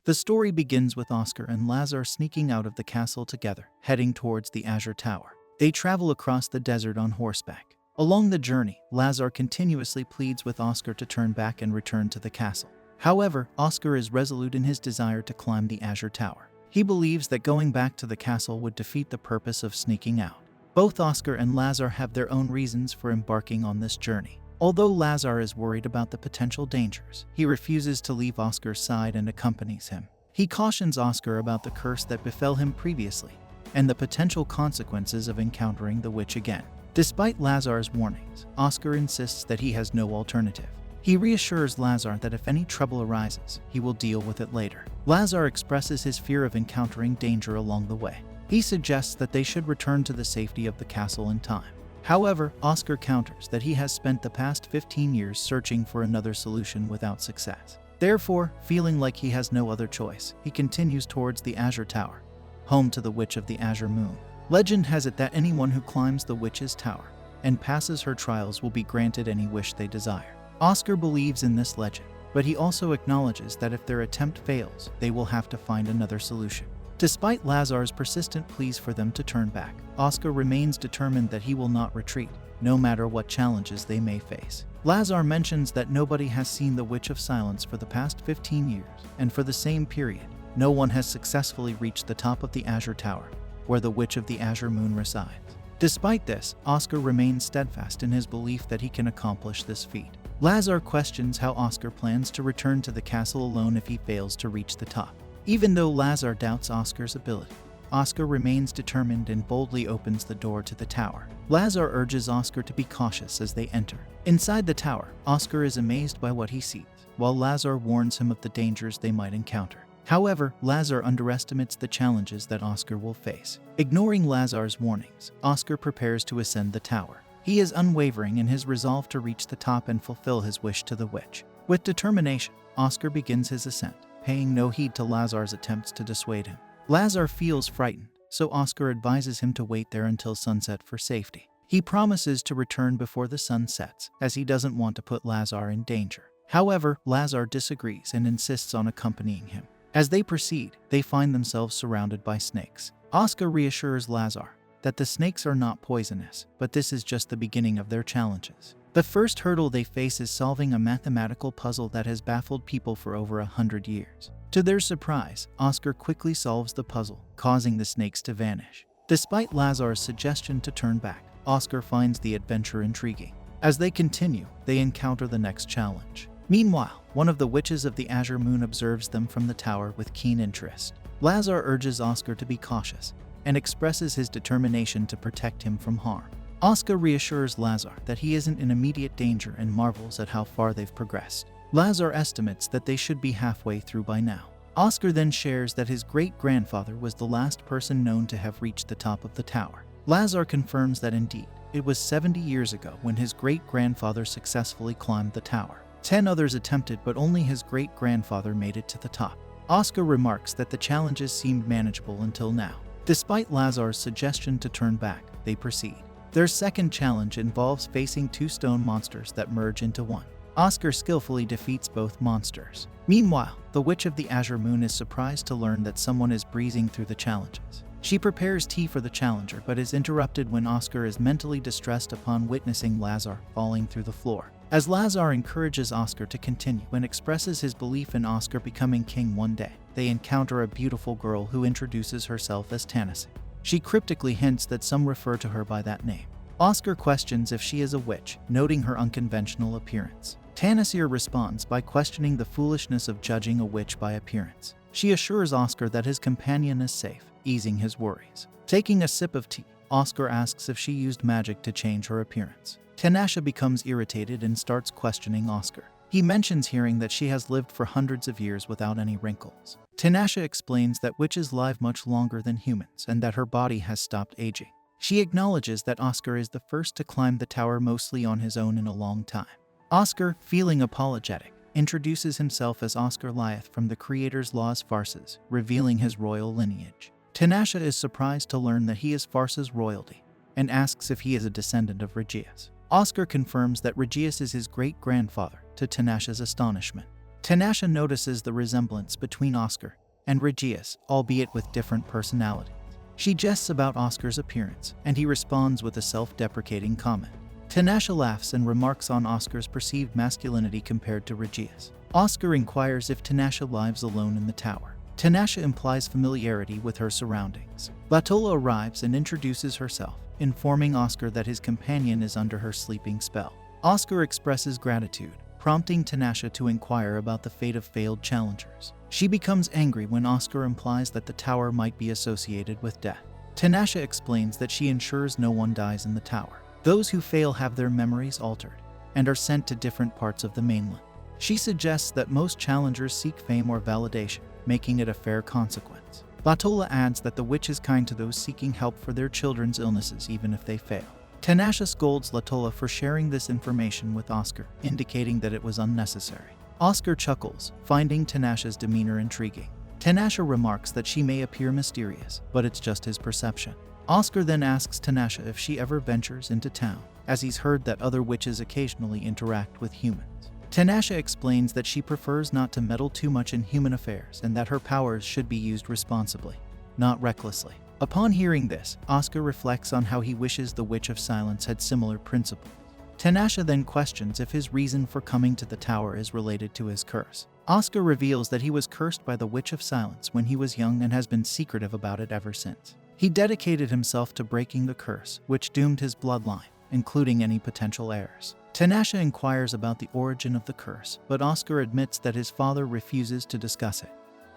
The story begins with Oscar and Lazar sneaking out of the castle together, heading towards the Azure Tower. They travel across the desert on horseback. Along the journey, Lazar continuously pleads with Oscar to turn back and return to the castle. However, Oscar is resolute in his desire to climb the Azure Tower. He believes that going back to the castle would defeat the purpose of sneaking out. Both Oscar and Lazar have their own reasons for embarking on this journey. Although Lazar is worried about the potential dangers, he refuses to leave Oscar's side and accompanies him. He cautions Oscar about the curse that befell him previously and the potential consequences of encountering the witch again. Despite Lazar's warnings, Oscar insists that he has no alternative. He reassures Lazar that if any trouble arises, he will deal with it later. Lazar expresses his fear of encountering danger along the way. He suggests that they should return to the safety of the castle in time. However, Oscar counters that he has spent the past 15 years searching for another solution without success. Therefore, feeling like he has no other choice, he continues towards the Azure Tower, home to the Witch of the Azure Moon. Legend has it that anyone who climbs the Witch's Tower and passes her trials will be granted any wish they desire. Oscar believes in this legend, but he also acknowledges that if their attempt fails, they will have to find another solution. Despite Lazar's persistent pleas for them to turn back, Oscar remains determined that he will not retreat, no matter what challenges they may face. Lazar mentions that nobody has seen the Witch of Silence for the past 15 years, and for the same period, no one has successfully reached the top of the Azure Tower, where the Witch of the Azure Moon resides. Despite this, Oscar remains steadfast in his belief that he can accomplish this feat. Lazar questions how Oscar plans to return to the castle alone if he fails to reach the top. Even though Lazar doubts Oscar's ability, Oscar remains determined and boldly opens the door to the tower. Lazar urges Oscar to be cautious as they enter. Inside the tower, Oscar is amazed by what he sees, while Lazar warns him of the dangers they might encounter. However, Lazar underestimates the challenges that Oscar will face. Ignoring Lazar's warnings, Oscar prepares to ascend the tower. He is unwavering in his resolve to reach the top and fulfill his wish to the witch. With determination, Oscar begins his ascent, paying no heed to Lazar's attempts to dissuade him. Lazar feels frightened, so Oscar advises him to wait there until sunset for safety. He promises to return before the sun sets, as he doesn't want to put Lazar in danger. However, Lazar disagrees and insists on accompanying him. As they proceed, they find themselves surrounded by snakes. Oscar reassures Lazar that the snakes are not poisonous, but this is just the beginning of their challenges. The first hurdle they face is solving a mathematical puzzle that has baffled people for over 100 years. To their surprise, Oscar quickly solves the puzzle, causing the snakes to vanish. Despite Lazar's suggestion to turn back, Oscar finds the adventure intriguing. As they continue, they encounter the next challenge. Meanwhile, one of the witches of the Azure Moon observes them from the tower with keen interest. Lazar urges Oscar to be cautious and expresses his determination to protect him from harm. Oscar reassures Lazar that he isn't in immediate danger and marvels at how far they've progressed. Lazar estimates that they should be halfway through by now. Oscar then shares that his great-grandfather was the last person known to have reached the top of the tower. Lazar confirms that indeed, it was 70 years ago when his great-grandfather successfully climbed the tower. 10 others attempted, but only his great-grandfather made it to the top. Oscar remarks that the challenges seemed manageable until now. Despite Lazar's suggestion to turn back, they proceed. Their second challenge involves facing two stone monsters that merge into one. Oscar skillfully defeats both monsters. Meanwhile, the Witch of the Azure Moon is surprised to learn that someone is breezing through the challenges. She prepares tea for the challenger, but is interrupted when Oscar is mentally distressed upon witnessing Lazar falling through the floor. As Lazar encourages Oscar to continue and expresses his belief in Oscar becoming king one day, they encounter a beautiful girl who introduces herself as Tanasi. She cryptically hints that some refer to her by that name. Oscar questions if she is a witch, noting her unconventional appearance. Tanasir responds by questioning the foolishness of judging a witch by appearance. She assures Oscar that his companion is safe, easing his worries. Taking a sip of tea, Oscar asks if she used magic to change her appearance. Tanasha becomes irritated and starts questioning Oscar. He mentions hearing that she has lived for hundreds of years without any wrinkles. Tanasha explains that witches live much longer than humans and that her body has stopped aging. She acknowledges that Oscar is the first to climb the tower mostly on his own in a long time. Oscar, feeling apologetic, introduces himself as Oscar Lyeth from the creator's Law's Farces, revealing his royal lineage. Tanasha is surprised to learn that he is Farce's royalty and asks if he is a descendant of Regius. Oscar confirms that Regius is his great-grandfather, to Tanasha's astonishment. Tanasha notices the resemblance between Oscar and Regius, albeit with different personalities. She jests about Oscar's appearance, and he responds with a self-deprecating comment. Tanasha laughs and remarks on Oscar's perceived masculinity compared to Regius. Oscar inquires if Tanasha lives alone in the tower. Tanasha implies familiarity with her surroundings. Latola arrives and introduces herself, informing Oscar that his companion is under her sleeping spell. Oscar expresses gratitude, prompting Tanasha to inquire about the fate of failed challengers. She becomes angry when Oscar implies that the tower might be associated with death. Tanasha explains that she ensures no one dies in the tower. Those who fail have their memories altered and are sent to different parts of the mainland. She suggests that most challengers seek fame or validation, making it a fair consequence. Latola adds that the witch is kind to those seeking help for their children's illnesses even if they fail. Tanasha scolds Latola for sharing this information with Oscar, indicating that it was unnecessary. Oscar chuckles, finding Tanasha's demeanor intriguing. Tanasha remarks that she may appear mysterious, but it's just his perception. Oscar then asks Tanasha if she ever ventures into town, as he's heard that other witches occasionally interact with humans. Tanasha explains that she prefers not to meddle too much in human affairs and that her powers should be used responsibly, not recklessly. Upon hearing this, Oscar reflects on how he wishes the Witch of Silence had similar principles. Tanasha then questions if his reason for coming to the tower is related to his curse. Oscar reveals that he was cursed by the Witch of Silence when he was young and has been secretive about it ever since. He dedicated himself to breaking the curse, which doomed his bloodline, including any potential heirs. Tanasha inquires about the origin of the curse, but Oscar admits that his father refuses to discuss it,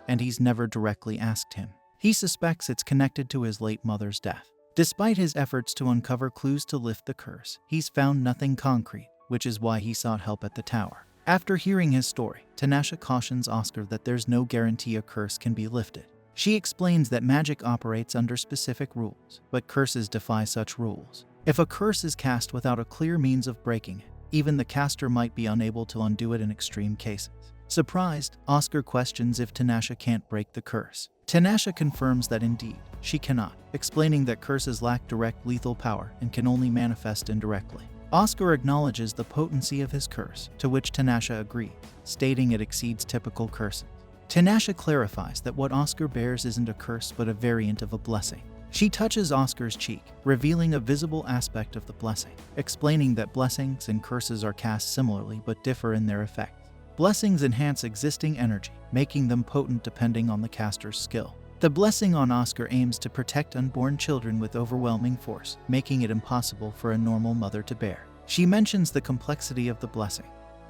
and he's never directly asked him. He suspects it's connected to his late mother's death. Despite his efforts to uncover clues to lift the curse, he's found nothing concrete, which is why he sought help at the tower. After hearing his story, Tanasha cautions Oscar that there's no guarantee a curse can be lifted. She explains that magic operates under specific rules, but curses defy such rules. If a curse is cast without a clear means of breaking it, even the caster might be unable to undo it in extreme cases. Surprised, Oscar questions if Tanasha can't break the curse. Tanasha confirms that indeed, she cannot, explaining that curses lack direct lethal power and can only manifest indirectly. Oscar acknowledges the potency of his curse, to which Tanasha agrees, stating it exceeds typical curses. Tanasha clarifies that what Oscar bears isn't a curse but a variant of a blessing. She touches Oscar's cheek, revealing a visible aspect of the blessing, explaining that blessings and curses are cast similarly but differ in their effects. Blessings enhance existing energy, making them potent depending on the caster's skill. The blessing on Oscar aims to protect unborn children with overwhelming force, making it impossible for a normal mother to bear. She mentions the complexity of the blessing,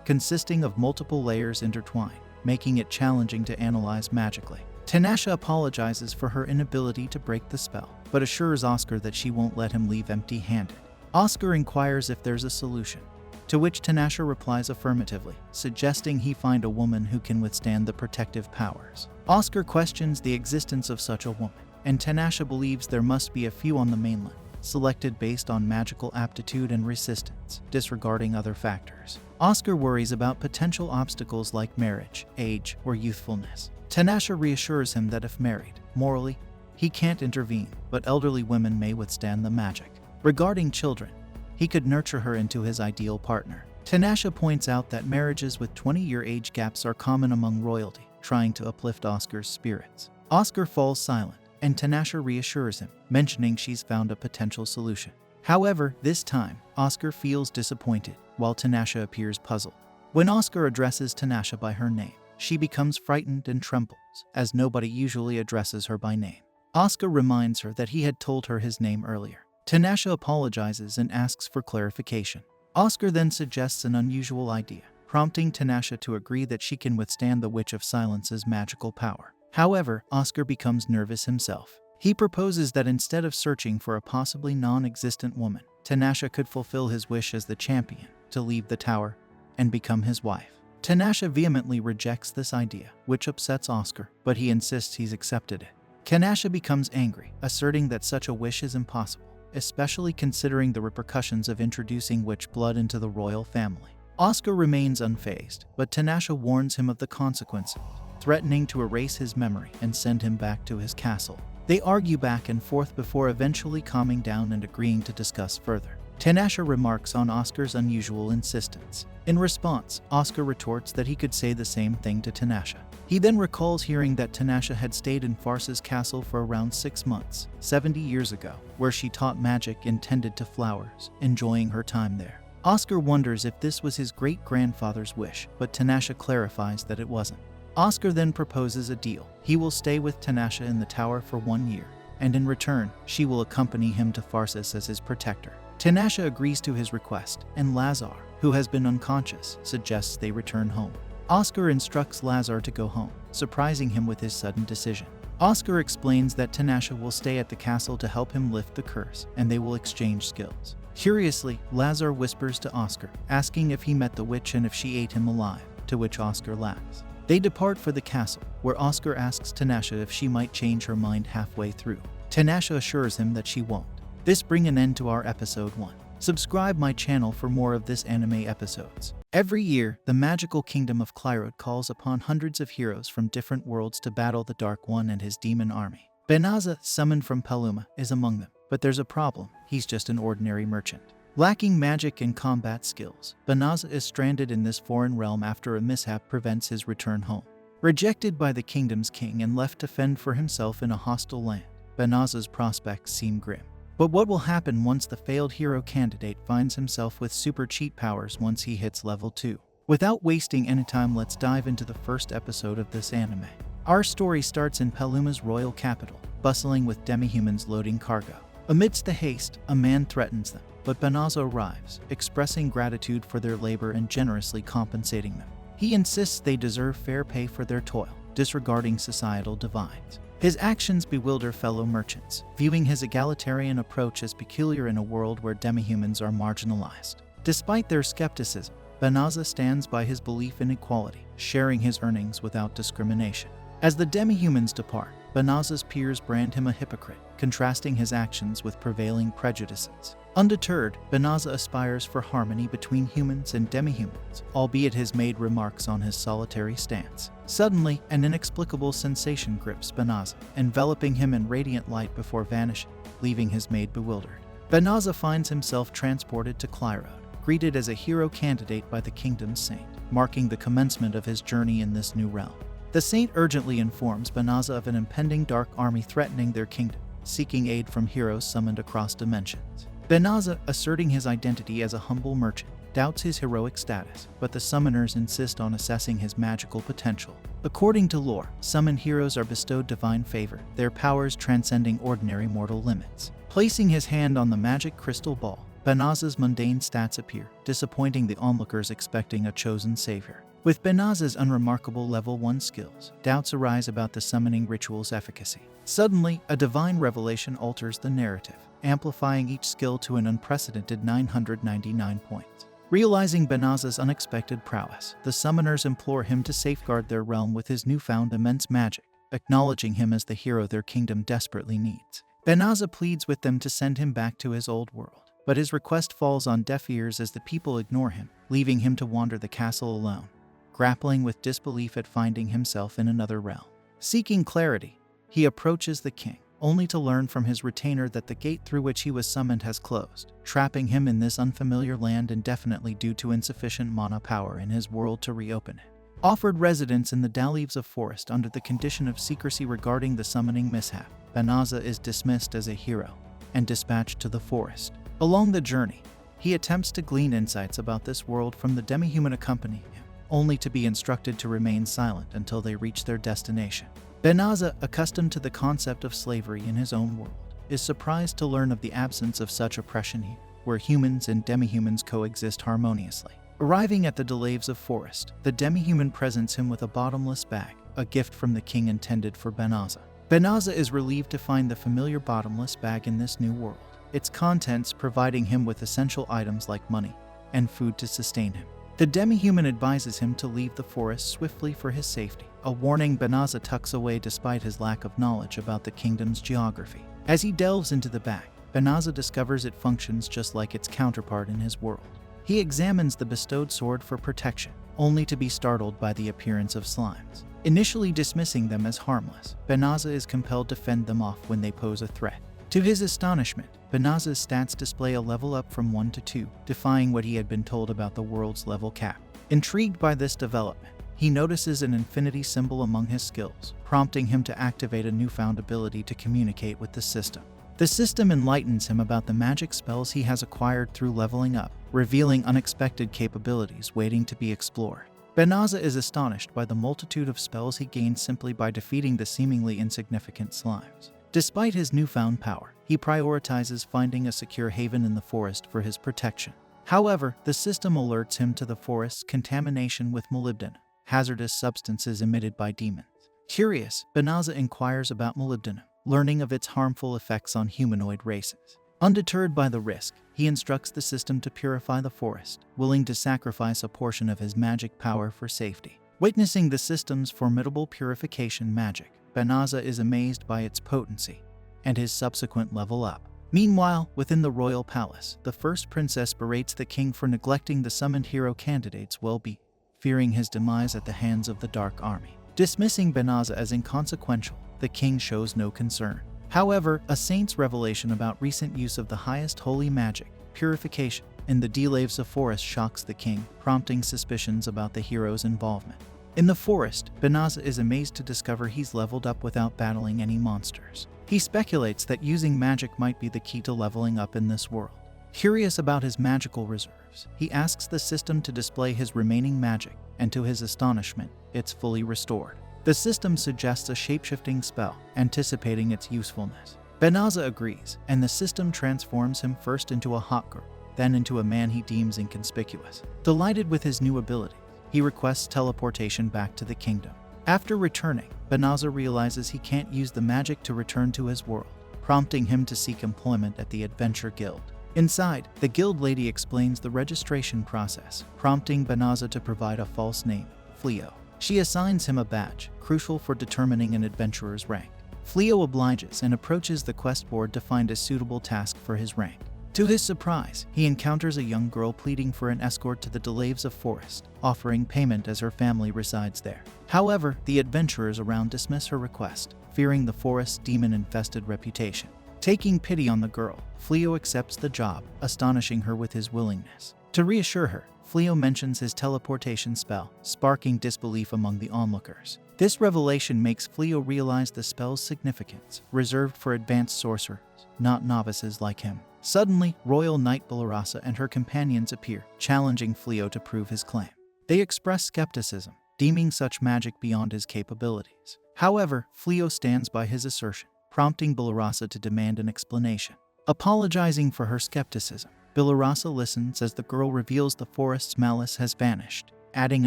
consisting of multiple layers intertwined, making it challenging to analyze magically. Tanasha apologizes for her inability to break the spell, but assures Oscar that she won't let him leave empty-handed. Oscar inquires if there's a solution, to which Tanasha replies affirmatively, suggesting he find a woman who can withstand the protective powers. Oscar questions the existence of such a woman, and Tanasha believes there must be a few on the mainland, selected based on magical aptitude and resistance, disregarding other factors. Oscar worries about potential obstacles like marriage, age, or youthfulness. Tanasha reassures him that if married, morally, he can't intervene, but elderly women may withstand the magic. Regarding children, he could nurture her into his ideal partner. Tanasha points out that marriages with 20-year age gaps are common among royalty, trying to uplift Oscar's spirits. Oscar falls silent, and Tanasha reassures him, mentioning she's found a potential solution. However, this time, Oscar feels disappointed, while Tanasha appears puzzled. When Oscar addresses Tanasha by her name, she becomes frightened and trembles, as nobody usually addresses her by name. Oscar reminds her that he had told her his name earlier. Tanasha apologizes and asks for clarification. Oscar then suggests an unusual idea, prompting Tanasha to agree that she can withstand the Witch of Silence's magical power. However, Oscar becomes nervous himself. He proposes that instead of searching for a possibly non-existent woman, Tanasha could fulfill his wish as the champion to leave the tower and become his wife. Tanasha vehemently rejects this idea, which upsets Oscar, but he insists he's accepted it. Tanasha becomes angry, asserting that such a wish is impossible, especially considering the repercussions of introducing witch blood into the royal family. Oscar remains unfazed, but Tanasha warns him of the consequences, threatening to erase his memory and send him back to his castle. They argue back and forth before eventually calming down and agreeing to discuss further. Tanasha remarks on Oscar's unusual insistence. In response, Oscar retorts that he could say the same thing to Tanasha. He then recalls hearing that Tanasha had stayed in Farsa's castle for around 6 months, 70 years ago, where she taught magic and tended to flowers, enjoying her time there. Oscar wonders if this was his great-grandfather's wish, but Tanasha clarifies that it wasn't. Oscar then proposes a deal. He will stay with Tanasha in the tower for 1 year, and in return, she will accompany him to Farsis as his protector. Tanasha agrees to his request, and Lazar, who has been unconscious, suggests they return home. Oscar instructs Lazar to go home, surprising him with his sudden decision. Oscar explains that Tanasha will stay at the castle to help him lift the curse, and they will exchange skills. Curiously, Lazar whispers to Oscar, asking if he met the witch and if she ate him alive, to which Oscar laughs. They depart for the castle, where Oscar asks Tanasha if she might change her mind halfway through. Tanasha assures him that she won't. This brings an end to our episode 1. Subscribe my channel for more of this anime episodes. Every year, the magical kingdom of Clyrod calls upon hundreds of heroes from different worlds to battle the Dark One and his demon army. Benaza, summoned from Paluma, is among them, but there's a problem. He's just an ordinary merchant. Lacking magic and combat skills, Benaza is stranded in this foreign realm after a mishap prevents his return home. Rejected by the kingdom's king and left to fend for himself in a hostile land, Benaza's prospects seem grim. But what will happen once the failed hero candidate finds himself with super cheat powers once he hits level 2? Without wasting any time, let's dive into the first episode of this anime. Our story starts in Paluma's royal capital, bustling with demihumans loading cargo. Amidst the haste, a man threatens them, but Benaza arrives, expressing gratitude for their labor and generously compensating them. He insists they deserve fair pay for their toil, disregarding societal divides. His actions bewilder fellow merchants, viewing his egalitarian approach as peculiar in a world where demihumans are marginalized. Despite their skepticism, Benaza stands by his belief in equality, sharing his earnings without discrimination. As the demihumans depart, Benaza's peers brand him a hypocrite, contrasting his actions with prevailing prejudices. Undeterred, Benaza aspires for harmony between humans and demihumans, albeit his maid remarks on his solitary stance. Suddenly, an inexplicable sensation grips Benaza, enveloping him in radiant light before vanishing, leaving his maid bewildered. Benaza finds himself transported to Clyrod, greeted as a hero candidate by the kingdom's saint, marking the commencement of his journey in this new realm. The saint urgently informs Benaza of an impending dark army threatening their kingdom, seeking aid from heroes summoned across dimensions. Benaza, asserting his identity as a humble merchant, doubts his heroic status, but the summoners insist on assessing his magical potential. According to lore, summoned heroes are bestowed divine favor, their powers transcending ordinary mortal limits. Placing his hand on the magic crystal ball, Benaza's mundane stats appear, disappointing the onlookers expecting a chosen savior. With Benaza's unremarkable level 1 skills, doubts arise about the summoning ritual's efficacy. Suddenly, a divine revelation alters the narrative, amplifying each skill to an unprecedented 999 points. Realizing Benaza's unexpected prowess, the summoners implore him to safeguard their realm with his newfound immense magic, acknowledging him as the hero their kingdom desperately needs. Benaza pleads with them to send him back to his old world, but his request falls on deaf ears as the people ignore him, leaving him to wander the castle alone, grappling with disbelief at finding himself in another realm. Seeking clarity, he approaches the king, only to learn from his retainer that the gate through which he was summoned has closed, trapping him in this unfamiliar land indefinitely due to insufficient mana power in his world to reopen it. Offered residence in the Dalleaves of Forest under the condition of secrecy regarding the summoning mishap, Benaza is dismissed as a hero and dispatched to the forest. Along the journey, he attempts to glean insights about this world from the demihuman accompanying him, only to be instructed to remain silent until they reach their destination. Benaza, accustomed to the concept of slavery in his own world, is surprised to learn of the absence of such oppression here, where humans and demihumans coexist harmoniously. Arriving at the Dalleaves of Forest, the demihuman presents him with a bottomless bag, a gift from the king intended for Benaza. Benaza is relieved to find the familiar bottomless bag in this new world, its contents providing him with essential items like money and food to sustain him. The demihuman advises him to leave the forest swiftly for his safety, a warning Benaza tucks away despite his lack of knowledge about the kingdom's geography. As he delves into the bag, Benaza discovers it functions just like its counterpart in his world. He examines the bestowed sword for protection, only to be startled by the appearance of slimes. Initially dismissing them as harmless, Benaza is compelled to fend them off when they pose a threat. To his astonishment, Banaza's stats display a level up from 1 to 2, defying what he had been told about the world's level cap. Intrigued by this development, he notices an infinity symbol among his skills, prompting him to activate a newfound ability to communicate with the system. The system enlightens him about the magic spells he has acquired through leveling up, revealing unexpected capabilities waiting to be explored. Banaza is astonished by the multitude of spells he gained simply by defeating the seemingly insignificant slimes. Despite his newfound power, he prioritizes finding a secure haven in the forest for his protection. However, the system alerts him to the forest's contamination with molybdenum, hazardous substances emitted by demons. Curious, Banaza inquires about molybdenum, learning of its harmful effects on humanoid races. Undeterred by the risk, he instructs the system to purify the forest, willing to sacrifice a portion of his magic power for safety. Witnessing the system's formidable purification magic, Banaza is amazed by its potency and his subsequent level up. Meanwhile, within the royal palace, the first princess berates the king for neglecting the summoned hero candidate's well-being, fearing his demise at the hands of the Dark Army. Dismissing Banaza as inconsequential, the king shows no concern. However, a saint's revelation about recent use of the highest holy magic, purification, in the Delaves of Forest shocks the king, prompting suspicions about the hero's involvement. In the forest, Banaza is amazed to discover he's leveled up without battling any monsters. He speculates that using magic might be the key to leveling up in this world. Curious about his magical reserves, he asks the system to display his remaining magic, and to his astonishment, it's fully restored. The system suggests a shapeshifting spell, anticipating its usefulness. Banaza agrees, and the system transforms him first into a hot girl, then into a man he deems inconspicuous. Delighted with his new ability, he requests teleportation back to the kingdom. After returning, Banaza realizes he can't use the magic to return to his world, prompting him to seek employment at the Adventure Guild. Inside, the guild lady explains the registration process, prompting Banaza to provide a false name, Fleo. She assigns him a badge, crucial for determining an adventurer's rank. Fleo obliges and approaches the quest board to find a suitable task for his rank. To his surprise, he encounters a young girl pleading for an escort to the Delaves of Forest, offering payment as her family resides there. However, the adventurers around dismiss her request, fearing the forest's demon-infested reputation. Taking pity on the girl, Fleo accepts the job, astonishing her with his willingness. To reassure her, Fleo mentions his teleportation spell, sparking disbelief among the onlookers. This revelation makes Fleo realize the spell's significance, reserved for advanced sorcerers, not novices like him. Suddenly, Royal Knight Balarasa and her companions appear, challenging Fleo to prove his claim. They express skepticism, deeming such magic beyond his capabilities. However, Fleo stands by his assertion, prompting Balarasa to demand an explanation. Apologizing for her skepticism, Balarasa listens as the girl reveals the forest's malice has vanished, adding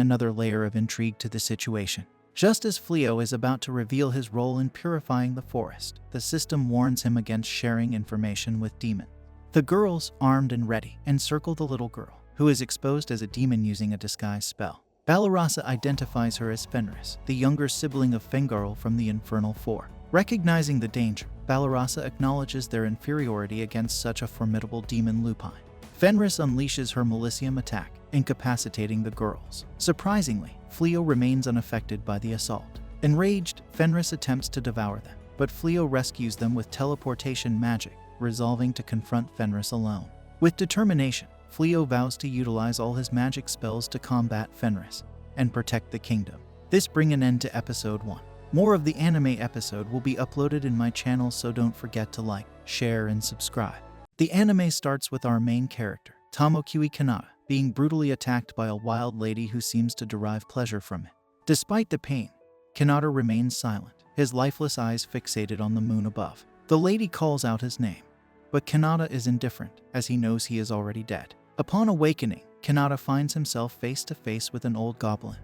another layer of intrigue to the situation. Just as Fleo is about to reveal his role in purifying the forest, the system warns him against sharing information with demons. The girls, armed and ready, encircle the little girl, who is exposed as a demon using a disguise spell. Balarasa identifies her as Fenris, the younger sibling of Fengarl from the Infernal Four. Recognizing the danger, Balarasa acknowledges their inferiority against such a formidable demon lupine. Fenris unleashes her Melicium attack, incapacitating the girls. Surprisingly, Fleo remains unaffected by the assault. Enraged, Fenris attempts to devour them, but Fleo rescues them with teleportation magic, resolving to confront Fenris alone. With determination, Fleo vows to utilize all his magic spells to combat Fenris and protect the kingdom. This brings an end to episode 1. More of the anime episode will be uploaded in my channel, so don't forget to like, share, and subscribe. The anime starts with our main character, Tomokiwi Kanata, being brutally attacked by a wild lady who seems to derive pleasure from it. Despite the pain, Kanata remains silent, his lifeless eyes fixated on the moon above. The lady calls out his name, but Kanata is indifferent, as he knows he is already dead. Upon awakening, Kanata finds himself face to face with an old goblin.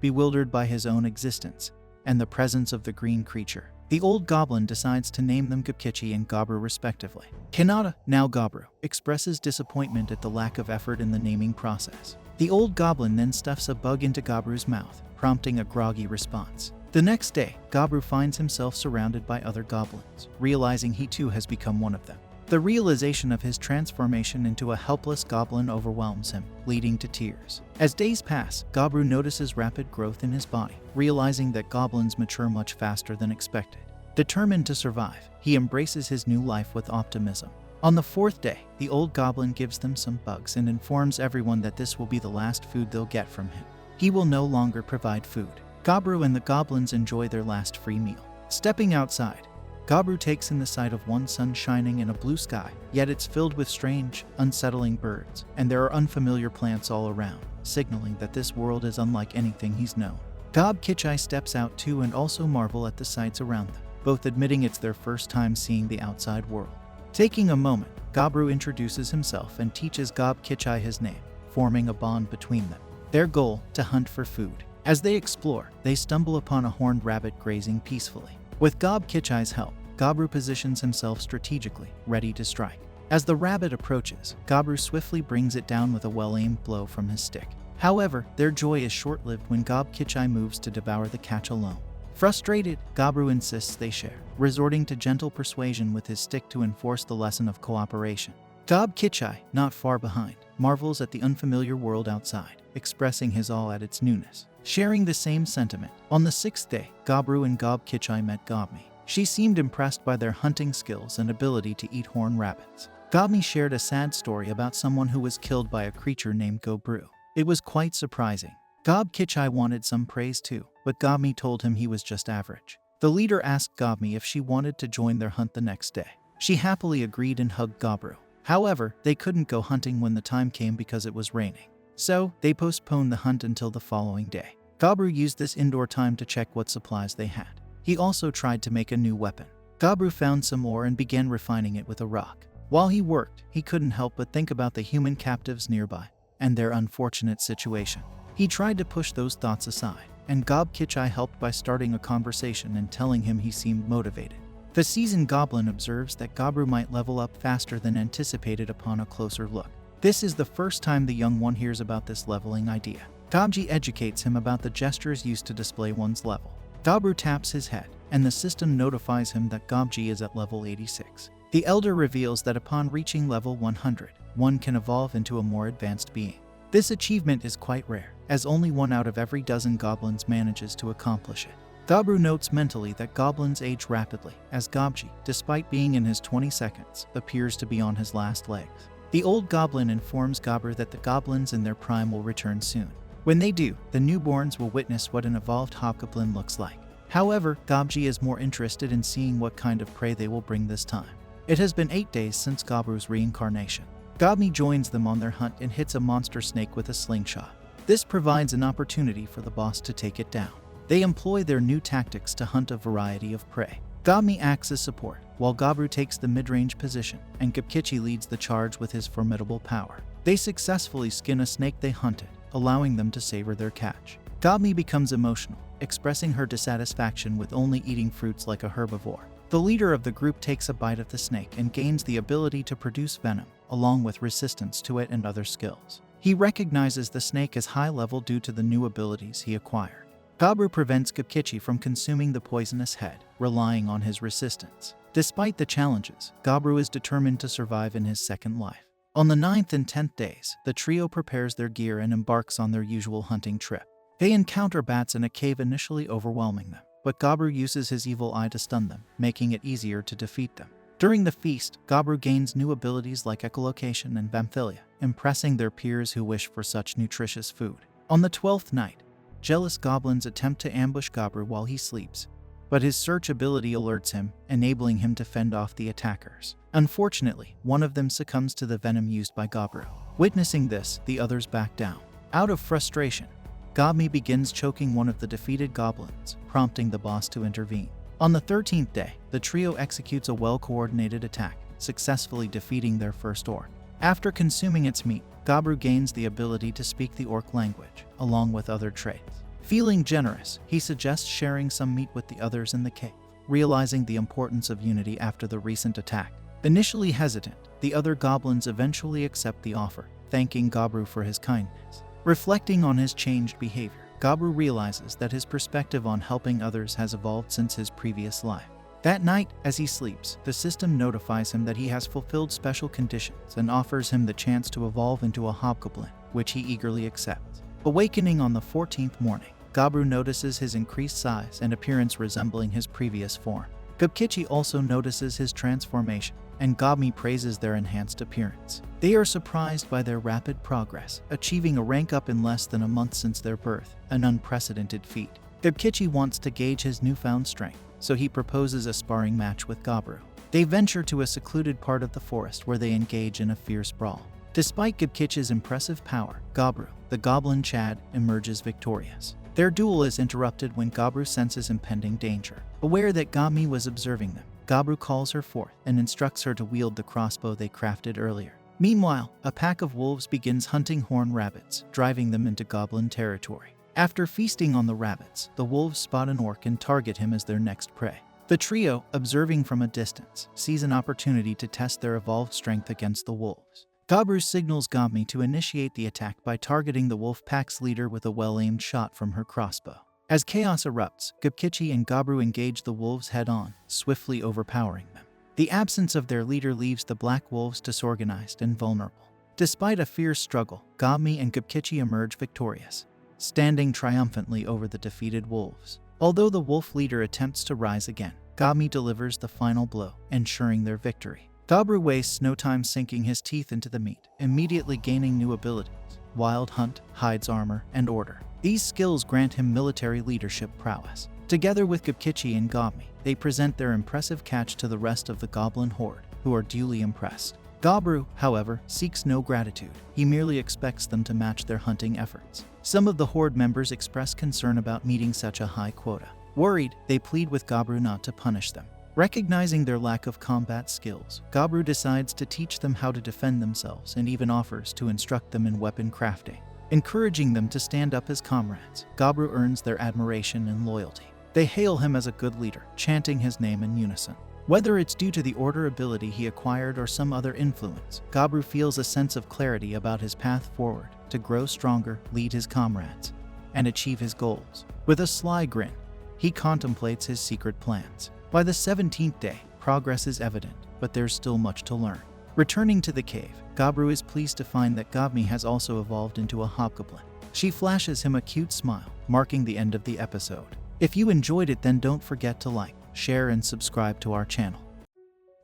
Bewildered by his own existence and the presence of the green creature, the old goblin decides to name them Gabkichi and Gabru respectively. Kanata, now Gabru, expresses disappointment at the lack of effort in the naming process. The old goblin then stuffs a bug into Gabru's mouth, prompting a groggy response. The next day, Gabru finds himself surrounded by other goblins, realizing he too has become one of them. The realization of his transformation into a helpless goblin overwhelms him, leading to tears. As days pass, Gabru notices rapid growth in his body, realizing that goblins mature much faster than expected. Determined to survive, he embraces his new life with optimism. On the 4th day, the old goblin gives them some bugs and informs everyone that this will be the last food they'll get from him. He will no longer provide food. Gabru and the goblins enjoy their last free meal. Stepping outside, Gabru takes in the sight of one sun shining in a blue sky, yet it's filled with strange, unsettling birds, and there are unfamiliar plants all around, signaling that this world is unlike anything he's known. Gob Kichai steps out too and also marvel at the sights around them, both admitting it's their first time seeing the outside world. Taking a moment, Gabru introduces himself and teaches Gob Kichai his name, forming a bond between them. Their goal, to hunt for food. As they explore, they stumble upon a horned rabbit grazing peacefully. With Gob Kichai's help, Gabru positions himself strategically, ready to strike. As the rabbit approaches, Gabru swiftly brings it down with a well-aimed blow from his stick. However, their joy is short-lived when Gob Kichai moves to devour the catch alone. Frustrated, Gabru insists they share, resorting to gentle persuasion with his stick to enforce the lesson of cooperation. Gob Kichai, not far behind, marvels at the unfamiliar world outside, expressing his awe at its newness. Sharing the same sentiment, on the 6th day, Gabru and Gob Kichai met Gobmi. She seemed impressed by their hunting skills and ability to eat horned rabbits. Gobmi shared a sad story about someone who was killed by a creature named Gobru. It was quite surprising. Gob Kichai wanted some praise too, but Gobmi told him he was just average. The leader asked Gobmi if she wanted to join their hunt the next day. She happily agreed and hugged Gobru. However, they couldn't go hunting when the time came because it was raining. So, they postponed the hunt until the following day. Gabru used this indoor time to check what supplies they had. He also tried to make a new weapon. Gabru found some ore and began refining it with a rock. While he worked, he couldn't help but think about the human captives nearby and their unfortunate situation. He tried to push those thoughts aside, and Gob Kichai helped by starting a conversation and telling him he seemed motivated. The seasoned goblin observes that Gabru might level up faster than anticipated upon a closer look. This is the first time the young one hears about this leveling idea. Gobji educates him about the gestures used to display one's level. Gabru taps his head, and the system notifies him that Gobji is at level 86. The elder reveals that upon reaching level 100, one can evolve into a more advanced being. This achievement is quite rare, as only 1 out of every dozen goblins manages to accomplish it. Gabru notes mentally that goblins age rapidly, as Gobji, despite being in his 22nd, appears to be on his last legs. The old goblin informs Gabru that the goblins in their prime will return soon. When they do, the newborns will witness what an evolved hobgoblin looks like. However, Gobji is more interested in seeing what kind of prey they will bring this time. It has been 8 days since Gabru's reincarnation. Gobmi joins them on their hunt and hits a monster snake with a slingshot. This provides an opportunity for the boss to take it down. They employ their new tactics to hunt a variety of prey. Gobmi acts as support, while Gabru takes the mid-range position, and Gobkichi leads the charge with his formidable power. They successfully skin a snake they hunted, allowing them to savor their catch. Gobmi becomes emotional, expressing her dissatisfaction with only eating fruits like a herbivore. The leader of the group takes a bite of the snake and gains the ability to produce venom, along with resistance to it and other skills. He recognizes the snake as high level due to the new abilities he acquired. Gabru prevents Gobkichi from consuming the poisonous head, relying on his resistance. Despite the challenges, Gabru is determined to survive in his second life. On the 9th and 10th days, the trio prepares their gear and embarks on their usual hunting trip. They encounter bats in a cave, initially overwhelming them, but Gabru uses his evil eye to stun them, making it easier to defeat them. During the feast, Gabru gains new abilities like echolocation and vamphilia, impressing their peers who wish for such nutritious food. On the 12th night, jealous goblins attempt to ambush Gabru while he sleeps, but his search ability alerts him, enabling him to fend off the attackers. Unfortunately, one of them succumbs to the venom used by Gabru. Witnessing this, the others back down. Out of frustration, Gobmi begins choking one of the defeated goblins, prompting the boss to intervene. On the 13th day, the trio executes a well-coordinated attack, successfully defeating their first orc. After consuming its meat, Gabru gains the ability to speak the orc language, along with other traits. Feeling generous, he suggests sharing some meat with the others in the cave, realizing the importance of unity after the recent attack. Initially hesitant, the other goblins eventually accept the offer, thanking Gabru for his kindness. Reflecting on his changed behavior, Gabru realizes that his perspective on helping others has evolved since his previous life. That night, as he sleeps, the system notifies him that he has fulfilled special conditions and offers him the chance to evolve into a hobgoblin, which he eagerly accepts. Awakening on the 14th morning, Gabru notices his increased size and appearance resembling his previous form. Gubkichi also notices his transformation, and Gabmi praises their enhanced appearance. They are surprised by their rapid progress, achieving a rank up in less than a month since their birth, an unprecedented feat. Gubkichi wants to gauge his newfound strength, so he proposes a sparring match with Gabru. They venture to a secluded part of the forest where they engage in a fierce brawl. Despite Gubkichi's impressive power, Gabru, the Goblin Chad, emerges victorious. Their duel is interrupted when Gabru senses impending danger. Aware that Gabmi was observing them, Gabru calls her forth and instructs her to wield the crossbow they crafted earlier. Meanwhile, a pack of wolves begins hunting horned rabbits, driving them into goblin territory. After feasting on the rabbits, the wolves spot an orc and target him as their next prey. The trio, observing from a distance, sees an opportunity to test their evolved strength against the wolves. Gabru signals Gabmi to initiate the attack by targeting the wolf pack's leader with a well-aimed shot from her crossbow. As chaos erupts, Gubkichi and Gabru engage the wolves head-on, swiftly overpowering them. The absence of their leader leaves the black wolves disorganized and vulnerable. Despite a fierce struggle, Gabmi and Gubkichi emerge victorious, standing triumphantly over the defeated wolves. Although the wolf leader attempts to rise again, Gabmi delivers the final blow, ensuring their victory. Gabru wastes no time sinking his teeth into the meat, immediately gaining new abilities: Wild Hunt, Hides Armor, and Order. These skills grant him military leadership prowess. Together with Gubkichi and Gabmi, they present their impressive catch to the rest of the goblin horde, who are duly impressed. Gabru, however, seeks no gratitude. He merely expects them to match their hunting efforts. Some of the horde members express concern about meeting such a high quota. Worried, they plead with Gabru not to punish them. Recognizing their lack of combat skills, Gabru decides to teach them how to defend themselves and even offers to instruct them in weapon crafting. Encouraging them to stand up as comrades, Gabru earns their admiration and loyalty. They hail him as a good leader, chanting his name in unison. Whether it's due to the order ability he acquired or some other influence, Gabru feels a sense of clarity about his path forward to grow stronger, lead his comrades, and achieve his goals. With a sly grin, he contemplates his secret plans. By the 17th day, progress is evident, but there's still much to learn. Returning to the cave, Gabru is pleased to find that Gabmi has also evolved into a hobgoblin. She flashes him a cute smile, marking the end of the episode. If you enjoyed it, then don't forget to like, share, and subscribe to our channel.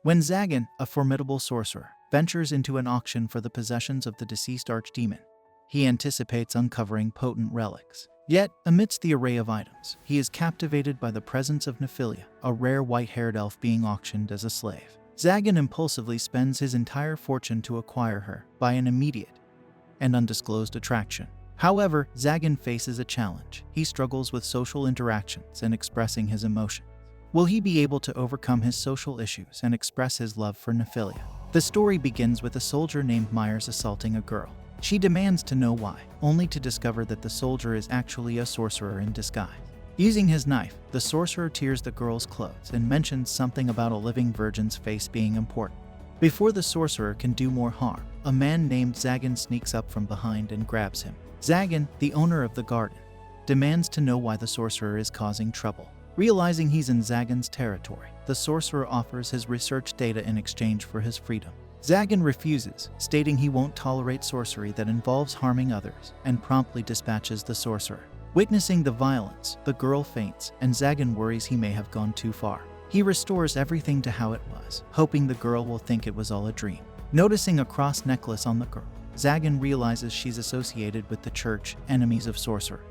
When Zagan, a formidable sorcerer, ventures into an auction for the possessions of the deceased Archdemon, he anticipates uncovering potent relics. Yet, amidst the array of items, he is captivated by the presence of Nephilia, a rare white-haired elf being auctioned as a slave. Zagan impulsively spends his entire fortune to acquire her by an immediate and undisclosed attraction. However, Zagan faces a challenge. He struggles with social interactions and expressing his emotions. Will he be able to overcome his social issues and express his love for Nephilia? The story begins with a soldier named Marries assaulting a girl. She demands to know why, only to discover that the soldier is actually a sorcerer in disguise. Using his knife, the sorcerer tears the girl's clothes and mentions something about a living virgin's face being important. Before the sorcerer can do more harm, a man named Zagan sneaks up from behind and grabs him. Zagan, the owner of the garden, demands to know why the sorcerer is causing trouble. Realizing he's in Zagan's territory, the sorcerer offers his research data in exchange for his freedom. Zagan refuses, stating he won't tolerate sorcery that involves harming others, and promptly dispatches the sorcerer. Witnessing the violence, the girl faints, and Zagan worries he may have gone too far. He restores everything to how it was, hoping the girl will think it was all a dream. Noticing a cross necklace on the girl, Zagan realizes she's associated with the church, enemies of sorcerers.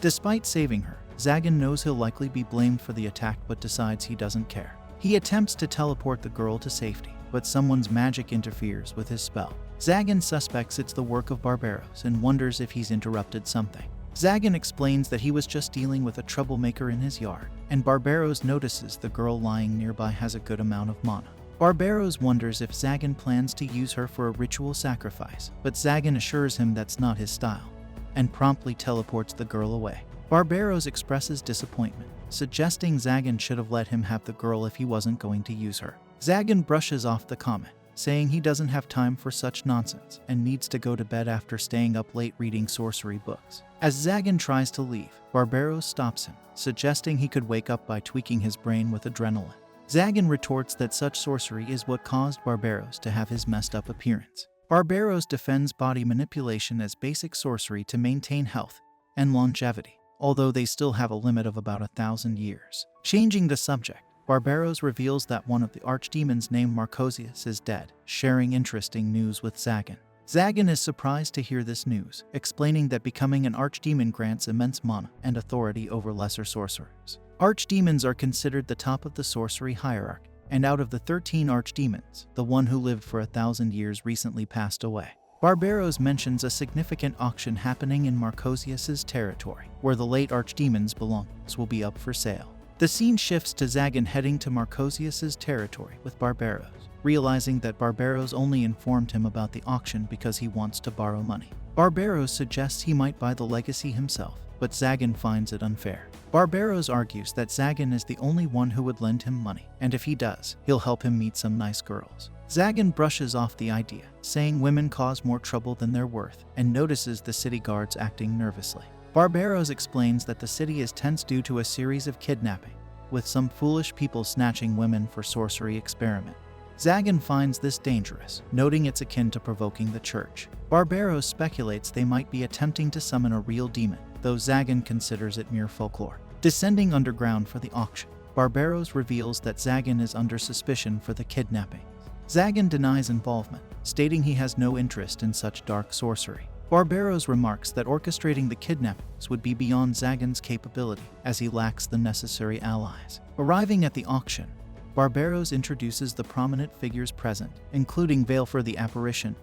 Despite saving her, Zagan knows he'll likely be blamed for the attack but decides he doesn't care. He attempts to teleport the girl to safety, but someone's magic interferes with his spell. Zagan suspects it's the work of Barbaros and wonders if he's interrupted something. Zagan explains that he was just dealing with a troublemaker in his yard, and Barbaros notices the girl lying nearby has a good amount of mana. Barbaros wonders if Zagan plans to use her for a ritual sacrifice, but Zagan assures him that's not his style, and promptly teleports the girl away. Barbaros expresses disappointment, suggesting Zagan should have let him have the girl if he wasn't going to use her. Zagan brushes off the comment, saying he doesn't have time for such nonsense and needs to go to bed after staying up late reading sorcery books. As Zagan tries to leave, Barbaros stops him, suggesting he could wake up by tweaking his brain with adrenaline. Zagan retorts that such sorcery is what caused Barbaros to have his messed up appearance. Barbaros defends body manipulation as basic sorcery to maintain health and longevity, although they still have a limit of about 1,000 years. Changing the subject, Barbaros reveals that one of the archdemons named Marcosius is dead, sharing interesting news with Zagan. Zagan is surprised to hear this news, explaining that becoming an archdemon grants immense mana and authority over lesser sorcerers. Archdemons are considered the top of the sorcery hierarchy, and out of the 13 archdemons, the one who lived for 1,000 years recently passed away. Barbaros mentions a significant auction happening in Marcosius's territory, where the late archdemons' belongings will be up for sale. The scene shifts to Zagan heading to Marcosius's territory with Barbaros, realizing that Barbaros only informed him about the auction because he wants to borrow money. Barbaros suggests he might buy the legacy himself, but Zagan finds it unfair. Barbaros argues that Zagan is the only one who would lend him money, and if he does, he'll help him meet some nice girls. Zagan brushes off the idea, saying women cause more trouble than they're worth, and notices the city guards acting nervously. Barbaros explains that the city is tense due to a series of kidnapping, with some foolish people snatching women for sorcery experiment. Zagan finds this dangerous, noting it's akin to provoking the church. Barbaros speculates they might be attempting to summon a real demon, though Zagan considers it mere folklore. Descending underground for the auction, Barbaros reveals that Zagan is under suspicion for the kidnapping. Zagan denies involvement, stating he has no interest in such dark sorcery. Barbaros remarks that orchestrating the kidnappings would be beyond Zagan's capability, as he lacks the necessary allies. Arriving at the auction, Barbaros introduces the prominent figures present, including Valefor the Apparition,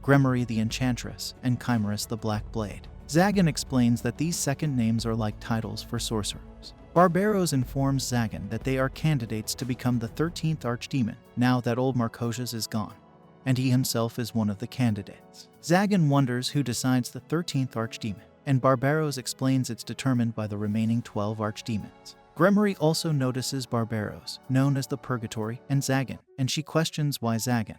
Gremory the Enchantress, and Chimerus the Black Blade. Zagan explains that these second names are like titles for sorcerers. Barbaros informs Zagan that they are candidates to become the 13th archdemon, now that old Marcosius is gone, and he himself is one of the candidates. Zagan wonders who decides the 13th archdemon, and Barbaros explains it's determined by the remaining 12 archdemons. Gremory also notices Barbaros, known as the Purgatory, and Zagan, and she questions why Zagan,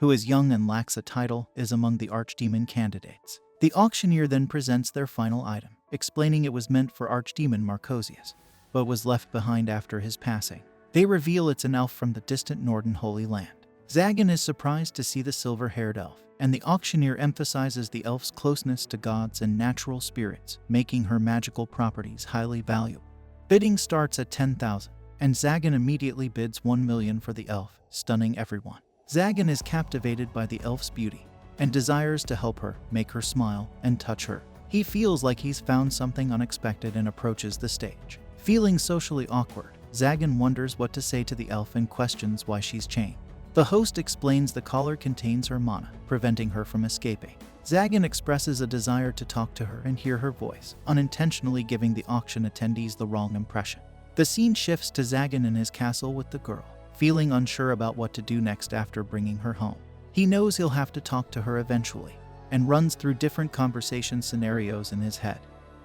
who is young and lacks a title, is among the archdemon candidates. The auctioneer then presents their final item, explaining it was meant for Archdemon Marcosius, but was left behind after his passing. They reveal it's an elf from the distant Northern Holy Land. Zagan is surprised to see the silver-haired elf, and the auctioneer emphasizes the elf's closeness to gods and natural spirits, making her magical properties highly valuable. Bidding starts at 10,000, and Zagan immediately bids 1 million for the elf, stunning everyone. Zagan is captivated by the elf's beauty, and desires to help her, make her smile, and touch her. He feels like he's found something unexpected and approaches the stage. Feeling socially awkward, Zagan wonders what to say to the elf and questions why she's chained. The host explains the collar contains her mana, preventing her from escaping. Zagan expresses a desire to talk to her and hear her voice, unintentionally giving the auction attendees the wrong impression. The scene shifts to Zagan in his castle with the girl, feeling unsure about what to do next after bringing her home. He knows he'll have to talk to her eventually, and runs through different conversation scenarios in his head,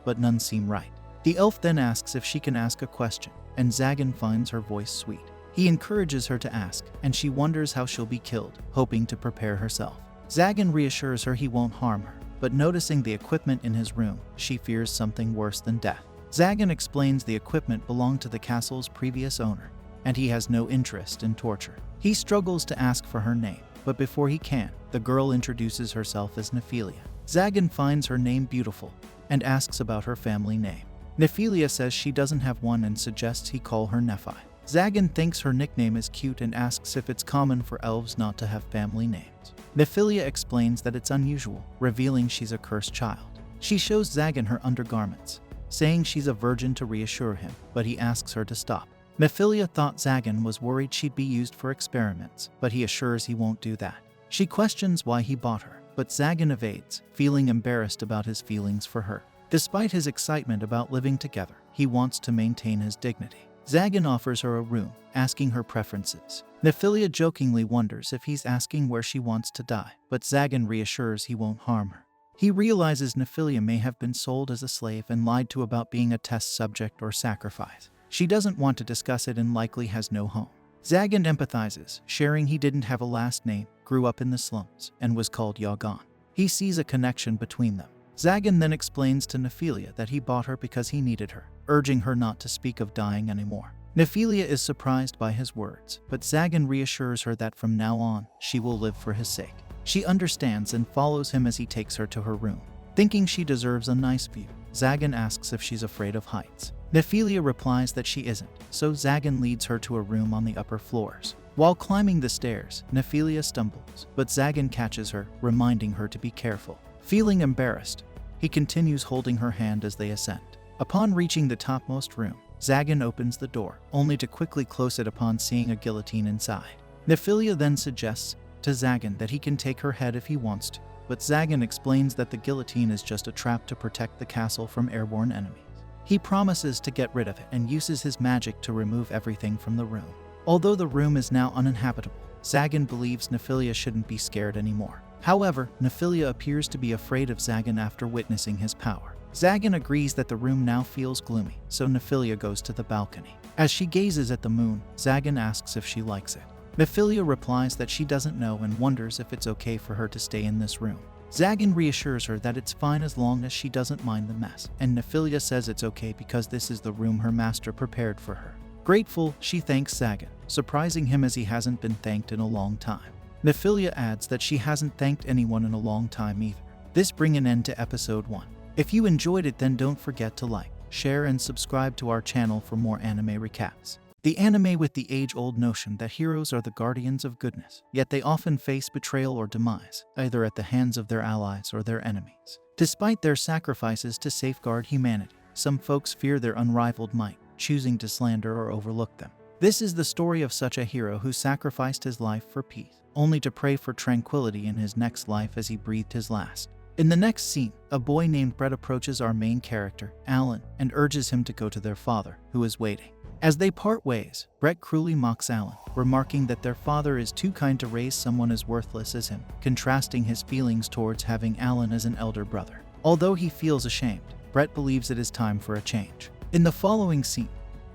but none seem right. The elf then asks if she can ask a question, and Zagan finds her voice sweet. He encourages her to ask, and she wonders how she'll be killed, hoping to prepare herself. Zagan reassures her he won't harm her, but noticing the equipment in his room, she fears something worse than death. Zagan explains the equipment belonged to the castle's previous owner, and he has no interest in torture. He struggles to ask for her name, but before he can, the girl introduces herself as Nephilia. Zagan finds her name beautiful, and asks about her family name. Nephilia says she doesn't have one and suggests he call her Nephi. Zagan thinks her nickname is cute and asks if it's common for elves not to have family names. Nephilia explains that it's unusual, revealing she's a cursed child. She shows Zagan her undergarments, saying she's a virgin to reassure him, but he asks her to stop. Nephilia thought Zagan was worried she'd be used for experiments, but he assures he won't do that. She questions why he bought her, but Zagan evades, feeling embarrassed about his feelings for her. Despite his excitement about living together, he wants to maintain his dignity. Zagan offers her a room, asking her preferences. Nephilia jokingly wonders if he's asking where she wants to die, but Zagan reassures he won't harm her. He realizes Nephilia may have been sold as a slave and lied to about being a test subject or sacrifice. She doesn't want to discuss it and likely has no home. Zagan empathizes, sharing he didn't have a last name, grew up in the slums, and was called Yagan. He sees a connection between them. Zagan then explains to Nephilia that he bought her because he needed her, urging her not to speak of dying anymore. Nephilia is surprised by his words, but Zagan reassures her that from now on, she will live for his sake. She understands and follows him as he takes her to her room. Thinking she deserves a nice view, Zagan asks if she's afraid of heights. Nephilia replies that she isn't, so Zagan leads her to a room on the upper floors. While climbing the stairs, Nephilia stumbles, but Zagan catches her, reminding her to be careful. Feeling embarrassed, he continues holding her hand as they ascend. Upon reaching the topmost room, Zagan opens the door, only to quickly close it upon seeing a guillotine inside. Nephilia then suggests to Zagan that he can take her head if he wants to, but Zagan explains that the guillotine is just a trap to protect the castle from airborne enemies. He promises to get rid of it and uses his magic to remove everything from the room. Although the room is now uninhabitable, Zagan believes Nephilia shouldn't be scared anymore. However, Nephilia appears to be afraid of Zagan after witnessing his power. Zagan agrees that the room now feels gloomy, so Nephilia goes to the balcony. As she gazes at the moon, Zagan asks if she likes it. Nephilia replies that she doesn't know and wonders if it's okay for her to stay in this room. Zagan reassures her that it's fine as long as she doesn't mind the mess, and Nephilia says it's okay because this is the room her master prepared for her. Grateful, she thanks Zagan, surprising him as he hasn't been thanked in a long time. Nephilia adds that she hasn't thanked anyone in a long time either. This brings an end to episode 1. If you enjoyed it, then don't forget to like, share, and subscribe to our channel for more anime recaps. The anime with the age-old notion that heroes are the guardians of goodness, yet they often face betrayal or demise, either at the hands of their allies or their enemies. Despite their sacrifices to safeguard humanity, some folks fear their unrivaled might, choosing to slander or overlook them. This is the story of such a hero who sacrificed his life for peace, only to pray for tranquility in his next life as he breathed his last. In the next scene, a boy named Brett approaches our main character, Alan, and urges him to go to their father, who is waiting. As they part ways, Brett cruelly mocks Alan, remarking that their father is too kind to raise someone as worthless as him, contrasting his feelings towards having Alan as an elder brother. Although he feels ashamed, Brett believes it is time for a change. In the following scene,